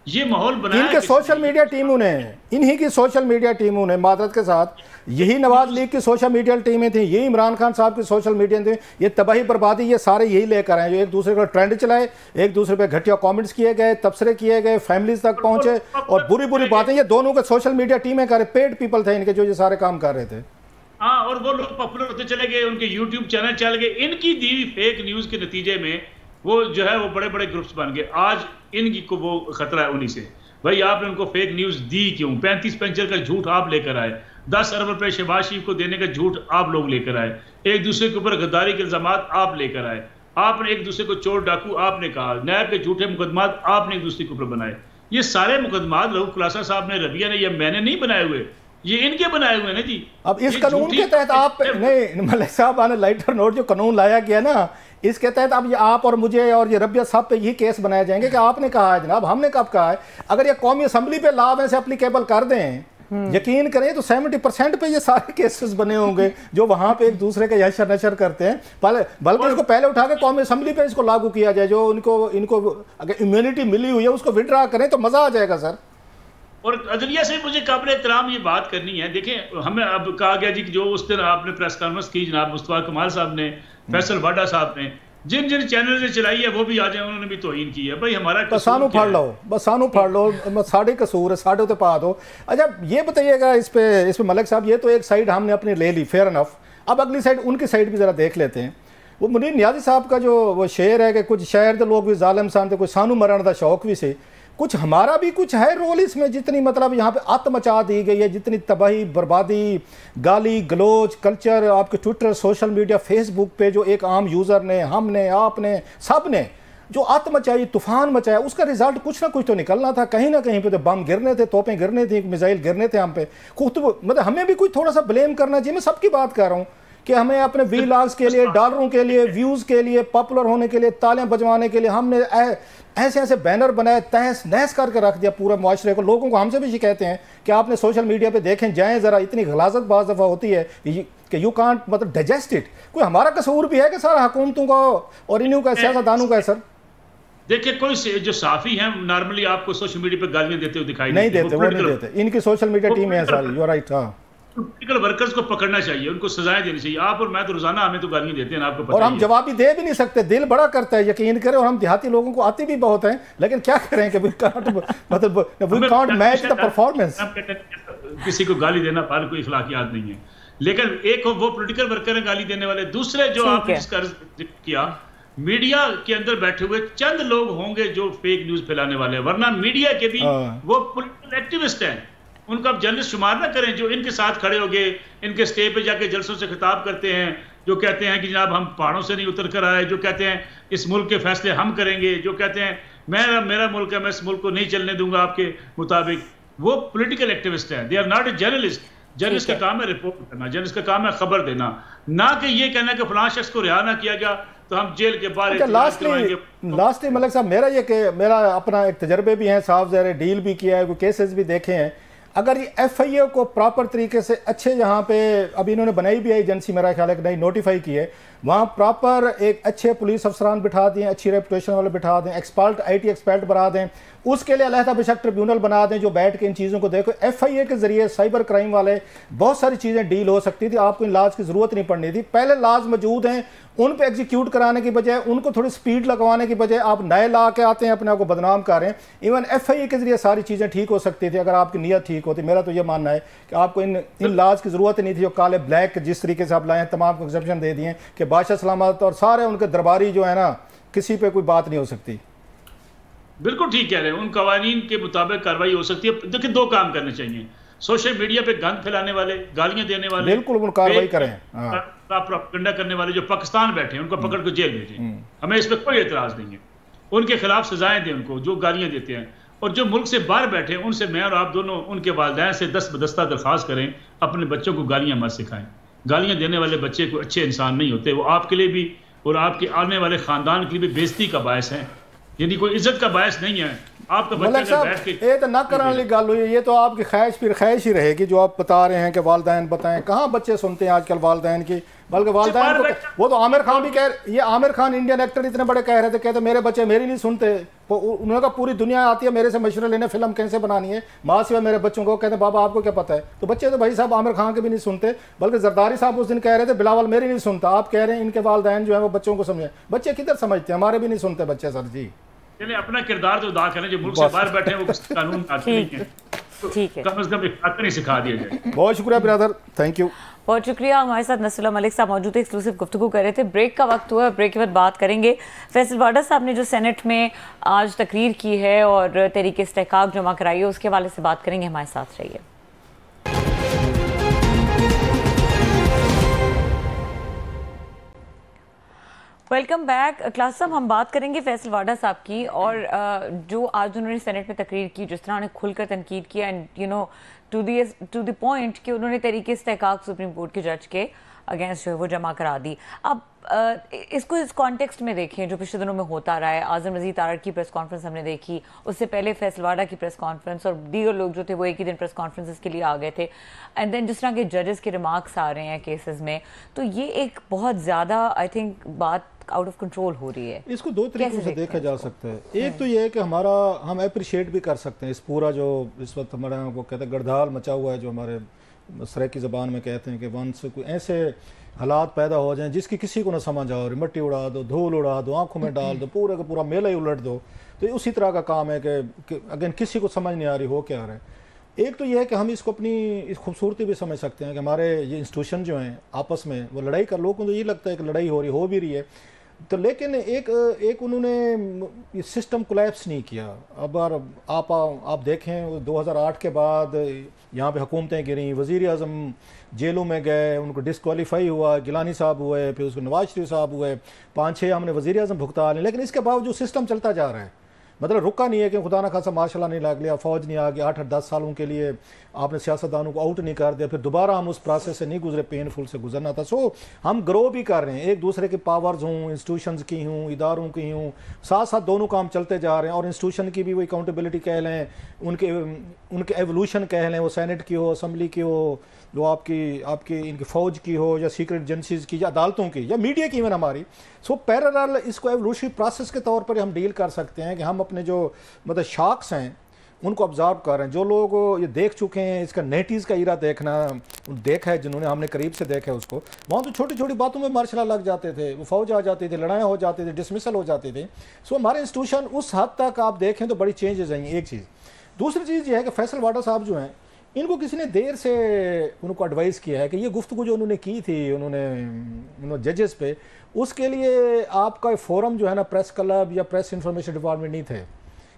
ये माहौल बनाया इनके सोशल मीडिया टीमों ने, इन्हीं की सोशल मीडिया टीमों ने मादरत के साथ, यही नवाज लीग की सोशल मीडिया टीमें थी, यही इमरान खान साहब की सोशल मीडिया थी, ये तबाही बर्बादी ये सारे यही लेकर आए, जो एक दूसरे को ट्रेंड चलाए, एक दूसरे पे घटिया कमेंट्स किए गए, तबसरे किए गए, फैमिलीज तक पहुंचे और बुरी बुरी बातें ये दोनों के सोशल मीडिया टीमें कर रहे, पेड पीपल थे इनके जो ये सारे काम कर रहे थे। हाँ, और वो लोग पॉपुलर होते चले गए, उनके यूट्यूब चैनल चल गए, इनकी दी हुई फेक न्यूज़ के नतीजे में वो जो है वो बड़े बड़े ग्रुप्स बन गए। आज इनकी को वो खतरा है उन्हीं से। भाई आपने उनको फेक न्यूज़ दी क्यों? 35 पेंचर का झूठ आप लेकर आए, 10 अरब रुपए शहबाज शरीफ को देने का झूठ आप लोग लेकर आए, एक दूसरे के ऊपर गद्दारी के इल्जाम आप लेकर आए, आपने एक दूसरे को चोर डाकू आपने कहा, नैब के झूठे मुकदमात आपने एक दूसरे के ऊपर बनाए। ये सारे मुकदमात लहू खुलासा साहब ने, रबिया ने, ये मैंने नहीं बनाए हुए, ये इनके बनाए हुए ना जी। अब इस कानून के तहत आप नहीं, मलिक साहब आने लाइटर नोट जो कानून लाया गया ना, इसके तहत अब ये आप और मुझे और ये रबिया साहब पे यही केस बनाए जाएंगे कि आपने कहा है जनाब, हमने कब कहा है? अगर ये कौमी असम्बली पे लॉ में से एप्लीकेबल कर दें यकीन करें तो 70% पे ये सारे केसेस बने होंगे जो वहां पे एक दूसरे का यशर नशर करते हैं। बल्कि इसको पहले उठा के कौमी असेंबली पे इसको लागू किया जाए, जो इनको अगर इम्यूनिटी मिली हुई है उसको विड्रा करें तो मजा आ जाएगा सर। और अदलिया से मुझे काबिल एहतराम ये बात करनी है। देखें, हमें अब कहा गया जी कि जो उस दिन आपने प्रेस कॉन्फ्रेंस की जनाब मुस्तफा कमाल साहब ने, फैसल वाडा साहब ने, जिन जिन चैनल ने चलाई है वो भी आ जाए, उन्होंने भी तोहीन की है। भाई हमारा बस सानू फाड़ लो, बस सानू फाड़ लो, साढ़े कसूर है, साढ़े तो पा दो। अच्छा ये बताइएगा इस पे मलिक साहब, ये तो एक साइड हमने अपनी ले ली, फेयर इनफ। अब अगली साइड उनकी साइड भी जरा देख लेते हैं। वो मुनीर नियाज़ी साहब का जो वो शेर है कि कुछ शहर के लोग भी जालिम सान थे, कुछ सानू मरण का शौक भी से, कुछ हमारा भी कुछ है रोल इसमें। जितनी मतलब यहाँ पे आत्म मचा दी गई है, जितनी तबाही बर्बादी, गाली गलोच कल्चर आपके ट्विटर, सोशल मीडिया, फेसबुक पे जो एक आम यूज़र ने, हमने, आपने, सब ने जो आत्म मचाई, तूफान मचाया, उसका रिजल्ट कुछ ना कुछ तो निकलना था। कहीं ना कहीं पे तो बम गिरने थे, तोपें गिरने थी, मिसाइल गिरने थे हम पे। मतलब हमें भी कुछ थोड़ा सा ब्लेम करना चाहिए। मैं सबकी बात कर रहा हूँ कि हमें अपने व्लॉग्स के लिए, डॉलरों के लिए, व्यूज़ के लिए, पॉपुलर होने के लिए, तालियां बजवाने के लिए हमने ऐसे ऐसे बैनर बनाए, तहस नहस करके रख दिया पूरे मुआशरे को। लोगों को हमसे भी शिकायतें हैं कि आपने सोशल मीडिया पे देखें जाएं ज़रा, इतनी गलाजत बाज़ दफ़ा होती है कि यू कांट मतलब डाइजेस्ट इट। कोई हमारा कसूर भी है कि सारा हुकूमतों का और इन्हों का, सियासतदानों का है सर? देखिए, कोई जो साफी हैं नॉर्मली आपको सोशल मीडिया पे गालियां देते हुए दिखाई नहीं देते, वो नहीं देते। इनकी सोशल मीडिया टीम है सारी, यू आर राइट। हाँ, पॉलिटिकल वर्कर्स को पकड़ना चाहिए, उनको सजाएं देनी चाहिए। आप और मैं तो रोजाना हमें तो गालियां देते हैं, आपको पता और हम जवाब भी दे भी नहीं सकते, दिल बड़ा करता है, यकीन करें। और हम देहाती लोगों को आती भी बहुत हैं, लेकिन क्या करें कि we can't match the performance. किसी को गाली देना पार कोई इखलाकियात नहीं है, लेकिन एक वो पॉलिटिकल वर्कर है गाली देने वाले, दूसरे जो आपने जिसका जिक्र किया, मीडिया के अंदर बैठे हुए चंद लोग होंगे जो फेक न्यूज फैलाने वाले हैं, वरना मीडिया के भी वो पॉलिटिकल एक्टिविस्ट हैं। उनको आप जर्नलिस्ट शुमार ना करें, जो इनके साथ खड़े हो गए, इनके स्टेज पे जाके जलसों से खिताब करते हैं, जो कहते हैं कि जनाब हम पहाड़ों से नहीं उतर कर आए, जो कहते हैं इस मुल्क के फैसले हम करेंगे, जो कहते हैं मेरा मुल्क है, मैं इस मुल्क को नहीं चलने दूंगा आपके मुताबिक। वो पॉलिटिकल एक्टिविस्ट हैं, they are not a journalist. Journalist का काम है रिपोर्ट करना, जर्नलिस्ट का काम है खबर देना, ना कि ये कहना कि फलां शख्स को रिहा ना किया गया तो हम जेल के बाहर। लास्टली मलिक साहब, मेरा अपना एक तजर्बे भी हैं, साफ ज़ाहिर डील भी किया है, कोई केसेस भी देखे हैं। अगर ये FIA को प्रॉपर तरीके से अच्छे, यहाँ पे अभी इन्होंने बनाई भी है एजेंसी, मेरा ख्याल है कि नहीं नोटिफाई की है, वहाँ प्रॉपर एक अच्छे पुलिस अफसरान बिठा दें, अच्छी रेपुटेशन वाले बिठा दें, एक्सपर्ट IT एक्सपर्ट बना दें, उसके लिए अलहदा बेशक ट्रिब्यूनल बना दें जो बैठ के इन चीज़ों को देखो। FIA के जरिए साइबर क्राइम वाले बहुत सारी चीज़ें डील हो सकती थी, आपको इन लाज की ज़रूरत नहीं पड़नी थी। पहले लाज मौजूद हैं, उन पे एग्जीक्यूट कराने की बजाय, उनको थोड़ी स्पीड लगवाने की बजाय आप नए ला के आते हैं, अपने आप को बदनाम कर रहे हैं। इवन FIA के जरिए सारी चीज़ें ठीक हो सकती थी अगर आपकी नीयत ठीक होती। मेरा तो ये मानना है कि आपको इन लाज की ज़रूरत नहीं थी जो काले ब्लैक जिस तरीके से आप लाए, तमाम को एग्जेप्शन दे दिए कि बादशाह सलामत और सारे उनके दरबारी जो है ना, किसी पे कोई बात नहीं हो सकती। बिल्कुल ठीक कह रहे हैं, उन कवानीन के मुताबिक कार्रवाई हो सकती है। देखिए, दो काम करने चाहिए, सोशल मीडिया पे गंद फैलाने वाले, गालियां देने वाले, बिल्कुल उन कार्रवाई करें, प्रोपेगेंडा करने वाले जो पाकिस्तान बैठे हैं उनको पकड़ के जेल भेजें, हमें इस पर कोई एतराज नहीं है। उनके खिलाफ सजाएं दें उनको जो गालियां देते हैं। और जो मुल्क से बाहर बैठे हैं उनसे मैं और आप दोनों, उनके वालिदैन से दस्तबदस्ता दरख्वास्त करें, अपने बच्चों को गालियां मत सिखाएं। गालियां देने वाले बच्चे को अच्छे इंसान नहीं होते, वो आपके लिए भी और आपके आने वाले खानदान के लिए भी बेइज्जती का बायस है, यानी कोई इज्जत का बायस नहीं है। आपका बच्चा बैठ के ये तो ना कराने वाली गल हुई, ये तो आपकी ख्वाहिश ही रहेगी जो आप बता रहे हैं कि वालिदैन बताएं। कहाँ बच्चे सुनते हैं आजकल वालिदैन की, बल्कि वालिदैन को वो तो आमिर खान भी ये आमिर खान इंडियन एक्टर इतने बड़े कह रहे थे, कहते मेरे बच्चे मेरी नहीं सुनते। उन्होंने कहा पूरी दुनिया आती है मेरे से मशवरे लेने फिल्म कैसे बनानी है, माँ सिवा मेरे बच्चों को। कहते बाबा आपको क्या पता है? तो बच्चे तो भाई साहब आमिर खान के भी नहीं सुनते, बल्कि जरदारी साहब उस दिन कह रहे थे बिलावल मेरी नहीं सुनता। आप कह रहे हैं इनके वालिदैन जो है वो बच्चों को समझे। बच्चे किधर समझते हैं, हमारे भी नहीं सुनते बच्चे सर जी। चलिए अपना किरदार तो अदा करें, जो मुल्क से बाहर बैठे हैं वो कानून नहीं है, ठीक है, कम से कम एक नहीं सिखा दिया जाए। बहुत शुक्रिया ब्रदर, थैंक यू। बहुत शुक्रिया। हमारे साथ नसरुल्लाह मलिक साहब मौजूद थे, एक्सक्लूसिव गुफ्तगू कर रहे थे। ब्रेक का वक्त हुआ, ब्रेक के बाद बात करेंगे फैसल वाडा साहब ने जो सेनेट में आज तकरीर की है और तहरीक इस्तेहकाक जमा कराई है, उसके हवाले से बात करेंगे। हमारे साथ रहिए। Welcome back. क्लास साहब, हम बात करेंगे फैसल वाडा साहब की, और जो आज उन्होंने सेनेट में तकरीर की, जिस तरह उन्होंने खुलकर तनकीद किया, and you know to the point कि उन्होंने तहरीक इस्तेहकाक सुप्रीम कोर्ट के जज के अगेंस्ट जो है वो जमा करा दी। अब इसको इस कॉन्टेक्स्ट में देखें जो पिछले दिनों में होता रहा है, आज़म रज़ी तारड़ की प्रेस कॉन्फ्रेंस हमने देखी, उससे पहले फैसल वाडा की प्रेस कॉन्फ्रेंस, और दीगर लोग जो थे वो एक ही दिन प्रेस कॉन्फ्रेंस के लिए आ गए थे, एंड देन जिस तरह के जजेस के रिमार्क्स आ रहे हैं केसेस में, तो ये एक बहुत ज़्यादा आई थिंक बात आउट ऑफ कंट्रोल हो रही है। इसको दो तरीकों से देखा जा सकता है। एक तो ये है कि हम अप्रिशिएट भी कर सकते हैं इस पूरा जो इस वक्त हमारे वो कहते हैं गड़धाल मचा हुआ है, जो हमारे सराइकी ज़बान में कहते हैं कि वंस कोई ऐसे हालात पैदा हो जाएं जिसकी किसी को ना समझ आ रही, मिट्टी उड़ा दो, धूल उड़ा दो, आंखों में डाल दो, पूरा का पूरा मेला ही उलट दो, तो उसी तरह का काम है कि अगेन किसी को समझ नहीं आ रही हो क्या रहा है। एक तो ये है कि हम इसको अपनी इस खूबसूरती भी समझ सकते हैं कि हमारे ये इंस्टीट्यूशन जो हैं आपस में वो लड़ाई कर, लोगों को तो ये लगता है कि लड़ाई हो भी रही है, तो लेकिन एक उन्होंने सिस्टम कोलैप्स नहीं किया। अब आप देखें 2008 के बाद यहाँ पे हुकूमतें गिरी, वज़ीर आज़म जेलों में गए, उनको डिस्क्वालीफाई हुआ, गिलानी साहब हुए, फिर उसको नवाज शरीफ साहब हुए, 5-6 हमने वज़ीर आज़म भुगता लिए, लेकिन इसके बावजूद सिस्टम चलता जा रहा है। मतलब रुका नहीं है कि खुदा ना खासा मार्शल नहीं लग लिया, फौज नहीं आ गया, 8-10 सालों के लिए आपने सियासतदानों को आउट नहीं कर दिया, फिर दोबारा हम उस प्रोसेस से नहीं गुजरे, पेनफुल से गुजरना था। सो हम ग्रो भी कर रहे हैं, एक दूसरे के पावर्स हूँ, इंस्टीट्यूशंस की हूँ, इदारों की हूँ, साथ साथ दोनों काम चलते जा रहे हैं। और इंस्टीट्यूशन की भी वो अकाउंटेबिलिटी कह लें, उनके एवोल्यूशन कह लें, वो सेनेट की हो, असम्बली की हो, जो आपकी इनकी फ़ौज की हो, या सीक्रेट एजेंसीज की, या अदालतों की, या मीडिया की इवन हमारी। सो पैरेलल इसको एवोल्यूशनरी प्रोसेस के तौर पर हम डील कर सकते हैं कि हम अपने जो मतलब शार्क्स हैं उनको ऑब्जर्व कर रहे हैं। जो लोग ये देख चुके हैं, इसका 90s का ईरा देखा है, जिन्होंने हमने करीब से देखा है उसको, वहाँ तो छोटी छोटी बातों में मार्शल लग जाते थे, वो फौज आ जाती थी, लड़ाइयाँ हो जाती थी, डिसमिसल हो जाती थी। सो हमारे इंस्टीट्यूशन उस हद तक आप देखें तो बड़ी चेंजेस आई, एक चीज़। दूसरी चीज़ ये है कि फैसल वाडा साहब जो हैं, इनको किसी ने देर से उनको एडवाइस किया है कि ये गुफ्तगू जो उन्होंने की थी उन्होंने जजेस पे, उसके लिए आपका फोरम जो है ना, प्रेस क्लब या प्रेस इंफॉर्मेशन डिपार्टमेंट नहीं थे।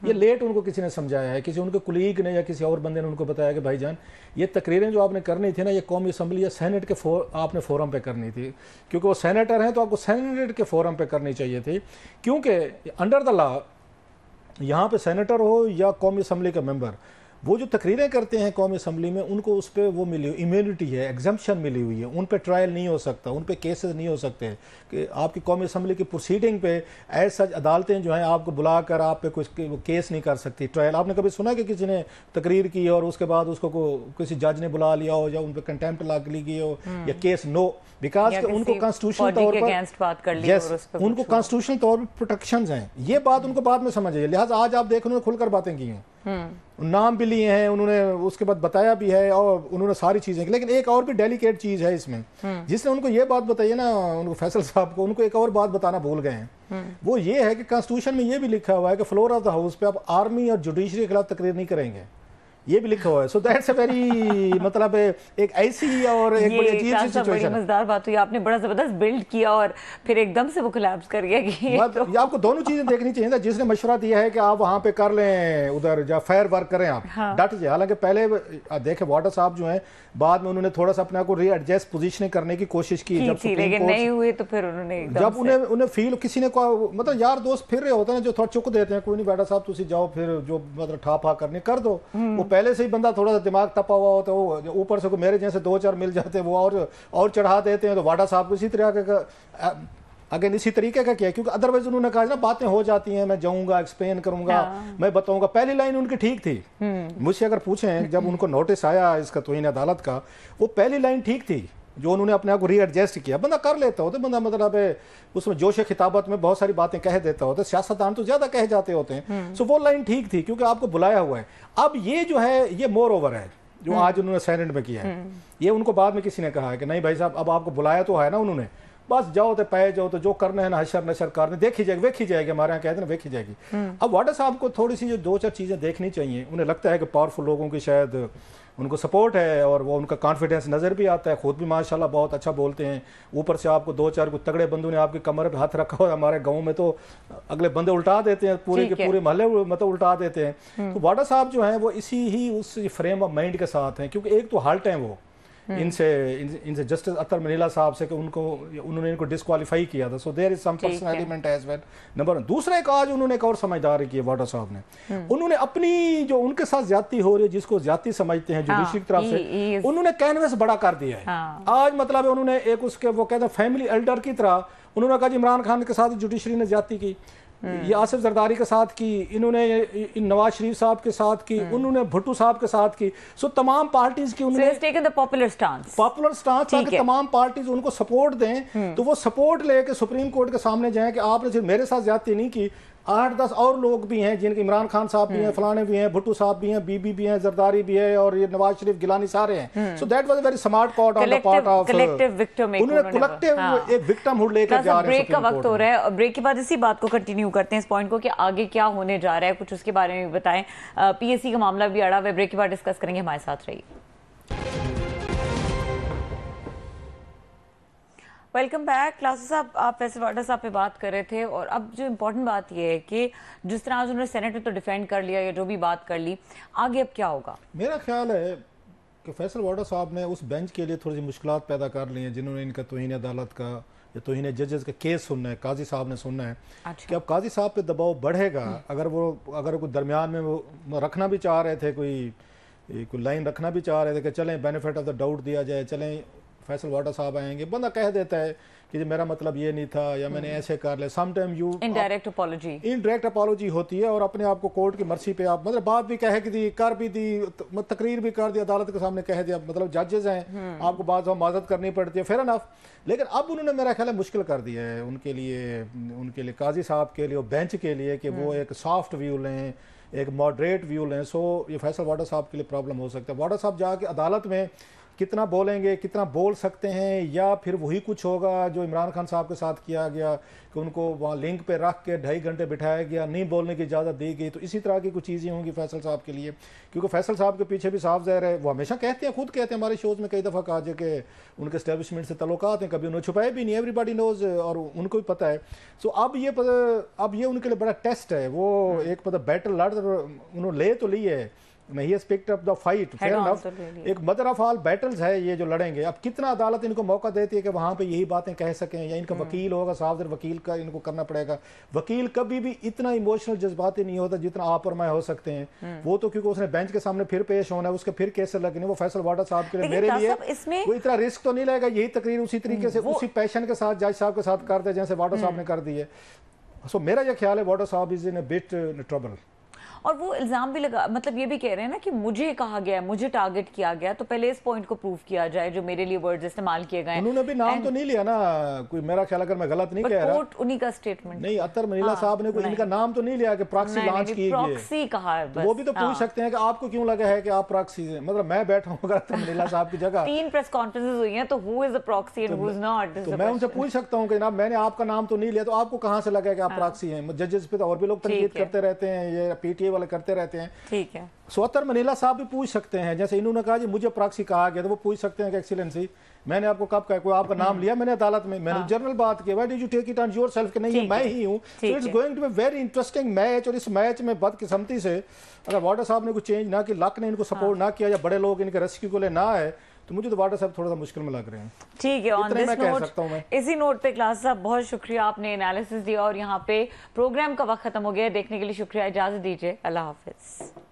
ये लेट उनको कुछ ने समझाया है, किसी उनके कुलीग ने या किसी और बंदे ने उनको बताया कि भाईजान ये तकरीरें जो आपने करनी थी ना, ये कौमी असम्बली या सेनेट के आपने फोरम पे करनी थी, क्योंकि वो सेनेटर हैं तो आपको सेनेट के फोरम पे करनी चाहिए थी, क्योंकि अंडर द लॉ यहाँ पे सेनेटर हो या कौमी असम्बली का मेंबर, वो जो तकरीरें करते हैं कौमी असम्बली में, उनको उस पर वो मिली हुई इम्यूनिटी है, एग्जम्पशन मिली हुई है, उन पर ट्रायल नहीं हो सकता, उन पर केसेस नहीं हो सकते कि आपकी कौमी असम्बली की प्रोसीडिंग पे ऐसा अदालतें जो हैं आपको बुलाकर आप पे कुछ केस नहीं कर सकती, ट्रायल। आपने कभी सुना कि किसी ने तकरीर की और उसके बाद उसको किसी जज ने बुला लिया हो या उन पर कंटेम्प्ट लग ली गई हो या केस? नो, बिकॉज उनको कॉन्स्टिट्यूशनल तौर पर उनको कॉन्स्टिट्यूशनल तौर पर प्रोटेक्शन हैं। ये बात उनको बाद में समझ आई, लिहाजा आज आप देख उन्होंने खुलकर बातें की हैं, नाम भी लिए हैं उन्होंने, उसके बाद बताया भी है और उन्होंने सारी चीजें की। लेकिन एक और भी डेलिकेट चीज है इसमें, जिसने उनको ये बात बताई है ना, उनको फैसल साहब को, उनको एक और बात बताना भूल गए हैं। वो ये है कि कॉन्स्टिट्यूशन में ये भी लिखा हुआ है कि फ्लोर ऑफ द हाउस पे आप आर्मी और जुडिशरी के खिलाफ तकरीर नहीं करेंगे, ये भी लिखा हुआ है। सो दैट्स अ वेरी मतलब एक ऐसी और एक बड़ी अजीब सी सिचुएशन। मजेदार बात हुई, आपने बड़ा जबरदस्त बिल्ड किया और फिर एकदम से वो कोलैप्स कर गया कि ये आपको दोनों चीजें देखनी चाहिए था। जिसने मशवरा दिया है कि आप वहां पे कर लें, उधर जा फेयर वर्क करें आप, डट जाए। हालांकि पहले देखे वाडा साहब जो हैं, बाद में उन्होंने थोड़ा सा अपने आप को रीएडजस्ट पोजीशनिंग करने की कोशिश की, लेकिन नहीं हुए तो फिर उन्होंने जब उन्हें फील किसी ने मतलब यार दोस्त फिर रहे होते हैं जो थोड़ा चुक देते हैं, कोई नहीं वाडा साहब तुम जाओ, फिर जो मतलब ठा करनी कर दो। वो पहले से ही बंदा थोड़ा दिमाग तपा हुआ होता है, वो ऊपर से मेरे जैसे 2-4 मिल जाते हैं वो और चढ़ा देते हैं। तो वाडा साहब को इसी तरह का अगेन इसी तरीके का किया, क्योंकि अदरवाइज उन्होंने कहा ना बातें हो जाती हैं, मैं जाऊंगा, एक्सप्लेन करूंगा, मैं बताऊंगा। पहली लाइन उनकी ठीक थी, मुझसे अगर पूछें जब उनको नोटिस आया इसका तौहीन अदालत का, वो पहली लाइन ठीक थी, जो उन्होंने अपने आप को रीएडजस्ट किया। बंदा कर लेता होता, बंदा मतलब उसमें जोश खिताबत में बहुत सारी बातें कह देता होता, सियासतदान तो ज्यादा कह जाते होते हैं। सो वो लाइन ठीक थी क्योंकि आपको बुलाया हुआ है। अब ये जो है ये मोर ओवर है जो आज उन्होंने सेनेट में किया है। ये उनको बाद में किसी ने कहा है कि नहीं भाई साहब अब आपको बुलाया तो है ना उन्होंने, बस जाओ तो पाए जाओ, तो जो करना है ना हशर नशर करने देखी जाएगी, हमारे यहाँ कहते हैं देखी जाएगी। अब वाडा साहब को थोड़ी सी जो 2-4 चीजें देखनी चाहिए। उन्हें लगता है कि पावरफुल लोगों की शायद उनको सपोर्ट है और वो उनका कॉन्फिडेंस नज़र भी आता है, खुद भी माशाल्लाह बहुत अच्छा बोलते हैं। ऊपर से आपको 2-4 को तगड़े बंदों ने आपकी कमर पे हाथ रखा हुआ। हमारे गांव में तो अगले बंदे उल्टा देते हैं, पूरे के पूरे महल्ले मतलब उल्टा देते हैं। तो वाडा साहब जो हैं वो इसी ही उस फ्रेम ऑफ माइंड के साथ हैं, क्योंकि एक तो हाल्ट हैं वो इनसे जस्टिस अतर मनीला साहब से कि उन्होंने इनको डिस्क्वालीफाई किया था। So there is some personal element as well. Number 1। दूसरा एक आज उन्होंने एक और समझदारी की है वाडा साहब ने, उन्होंने अपनी जो उनके साथ ज्यादती हो रही है, जिसको ज्यादती समझते हैं जुडिशरी की तरफ से, उन्होंने कैनवस बड़ा कर दिया है। आज मतलब उन्होंने एक उसके वो कहते हैं फैमिली एल्डर की तरह उन्होंने कहा जी इमरान खान के साथ जुडिशरी ने ज्यादती की, ये आसिफ जरदारी के साथ की, इन्होंने नवाज शरीफ साहब के साथ की, उन्होंने भुट्टो साहब के साथ की। सो तमाम पार्टीज की उन्होंने पॉपुलर स्टांस ताकि तमाम पार्टीज उनको सपोर्ट दें, तो वो सपोर्ट लेके सुप्रीम कोर्ट के सामने जाएं कि आपने सिर्फ मेरे साथ ज्यादती नहीं की, 8-10 और लोग भी हैं जिनके, इमरान खान साहब भी हैं, फलाने भी हैं, भुट्टो साहब भी हैं, बीबी भी हैं, जरदारी भी है, और ये नवाज शरीफ गिलानी सारे हैं। So that was a very smart caught on the part of collective victim, उन्होंने कलेक्टिव एक विक्टिमहुड लेकर जा रहे हैं। ब्रेक का वक्त हो रहा है और ब्रेक के बाद इसी बात को कंटिन्यू करते हैं, इस पॉइंट को कि आगे क्या होने जा रहा है, कुछ उसके बारे में बताएं। पीएससी का मामला भी अड़ा हुआ है, ब्रेक के बाद डिस्कस करेंगे, हमारे साथ रहिए। Welcome back. क्लासेस साहब, आप फैसल वाडा साहब पे बात कर रहे थे, और अब जो इम्पोर्टेंट बात यह है कि जिस तरह आज उन्होंने सेनेट में तो डिफेंड कर लिया या जो भी बात कर ली, आगे अब क्या होगा? मेरा ख्याल है कि फैसल वाडा साहब ने उस बेंच के लिए थोड़ी सी मुश्किलात पैदा कर ली हैं, जिन्होंने इनका तौहीन अदालत का या तौहीन जजेस का केस सुनना है, काजी साहब ने सुनना है। अच्छा। कि अब काजी साहब पे दबाव बढ़ेगा, अगर कोई दरमियान में वो रखना भी चाह रहे थे, कोई लाइन रखना भी चाह रहे थे कि चलें बेनिफिट ऑफ द डाउट दिया जाए, चलें फैसल वाडा साहब आएंगे, बंदा कह देता है कि मेरा मतलब ये नहीं था या मैंने ऐसे कर लिया। Some time you indirect apology होती है, और अपने आप को कोर्ट की मर्जी पे आप मतलब बात भी कह के दी, कर भी दी, तकरीर भी कर दी, अदालत के सामने कह दिया, मतलब जजेस हैं, आपको बात माजत करनी पड़ती है, फेयर एनफ। लेकिन अब उन्होंने मेरा ख्याल है मुश्किल कर दिया है उनके लिए काजी साहब के लिए और बेंच के लिए कि वो एक सॉफ्ट व्यू लें, एक मॉडरेट व्यू लें। सो ये फैसल वाडा साहब के लिए प्रॉब्लम हो सकता है। वाडा साहब जाके अदालत में कितना बोलेंगे, कितना बोल सकते हैं, या फिर वही कुछ होगा जो इमरान खान साहब के साथ किया गया कि उनको वहाँ लिंक पे रख के 2.5 घंटे बिठाया गया, नहीं बोलने की इजाज़त दी गई। तो इसी तरह की कुछ चीज़ें होंगी फैसल साहब के लिए, क्योंकि फैसल साहब के पीछे भी साफ ज़ाहिर है, वो हमेशा कहते हैं, खुद कहते हैं हमारे शोज़ में कई दफ़ा कहा जाए कि उनके एस्टेब्लिशमेंट से तल्लुकात हैं, कभी उन्होंने छुपाए भी नहीं, एवरीबॉडी नोज, और उनको भी पता है। सो अब ये उनके लिए बड़ा टेस्ट है, वो एक बैटल लड़ उन्होंने ले तो ली है, he has picked up the fight, fair enough. एक मदर ऑफ ऑल बैटल्स है ये जो लड़ेंगे। अब कितना अदालत इनको मौका देती है कि वहां पे यही बातें कह सकें, या इनका वकील होगा, साफदर वकील का इनको करना पड़ेगा। वकील कभी भी इतना इमोशनल जज्बाती नहीं होता जितना आप और मैं हो सकते हैं। वो तो क्योंकि उसने बेंच के सामने फिर पेश होना है, उसके फिर केस लगने, वो फैसल वाडा साहब के लिए मेरे लिए वो इतना रिस्क तो नहीं लेगा, यही तकरीर उसी तरीके से उसी पैशन के साथ जज साहब के साथ कर दे जैसे वाडा साहब ने कर दी है। सो मेरा यह ख्याल है वाडा साहब is in a bit trouble. और वो इल्जाम भी लगा, मतलब ये भी कह रहे हैं ना कि मुझे कहा गया, मुझे टारगेट किया गया, तो पहले इस पॉइंट को प्रूव किया जाए जो मेरे लिए वर्ड्स इस्तेमाल किए गए। उन्होंने भी नाम तो नहीं लिया ना कोई, मेरा ख्याल अगर मैं गलत नहीं कह रहा, कोर्ट उन्हीं का स्टेटमेंट नहीं, अतर मनीला साहब ने कोई इनका नाम तो नहीं लिया कि प्रॉक्सी लॉन्च की गई, प्रॉक्सी कहा है बस। वो भी तो पूछ सकते हैं कि आपको क्यों लगा है कि आप प्रॉक्सी हैं, मतलब मैं बैठा हूं अगर अतर मनीला साहब की जगह 3 प्रेस कॉन्फ्रेंसेस हुई हैं, तो who is a proxy and who is not, तो मैं उनसे पूछ सकता हूं कि जनाब मैंने आपका नाम तो नहीं लिया, तो आपको कहां से लगा कि आप प्रॉक्सी हैं? जजेस पे तो और भी लोग तनकीद करते रहते हैं, ये पीटीए वाले करते रहते हैं। ठीक है, सो अतर मनीला साहब भी पूछ सकते हैं, जैसे इन्होंने कहा जी मुझे प्रॉक्सी कहा गया, तो वो पूछ सकते हैं कि एक्सीलेंसी मैंने आपको कब कहा, कोई आपका नाम लिया मैंने अदालत में, मैंने जनरल बात की, why did you take it on yourself कि नहीं मैं ही हूं। So it's going to be very interesting match, और इस मैच में बदकिस्मती से अगर वाडा साहब ने कुछ चेंज ना कि लक ने इनको सपोर्ट ना किया, या बड़े लोग इनके रेस्क्यू को ले ना आए, तो मुझे तो वाडा साहब थोड़ा सा मुश्किल में लग रहे हैं। ठीक है, ऑन दिस नोट, इसी नोट पे क्लास साहब बहुत शुक्रिया, आपने एनालिसिस दिया, और यहाँ पे प्रोग्राम का वक्त खत्म हो गया। देखने के लिए शुक्रिया, इजाजत दीजिए, अल्लाह हाफिज।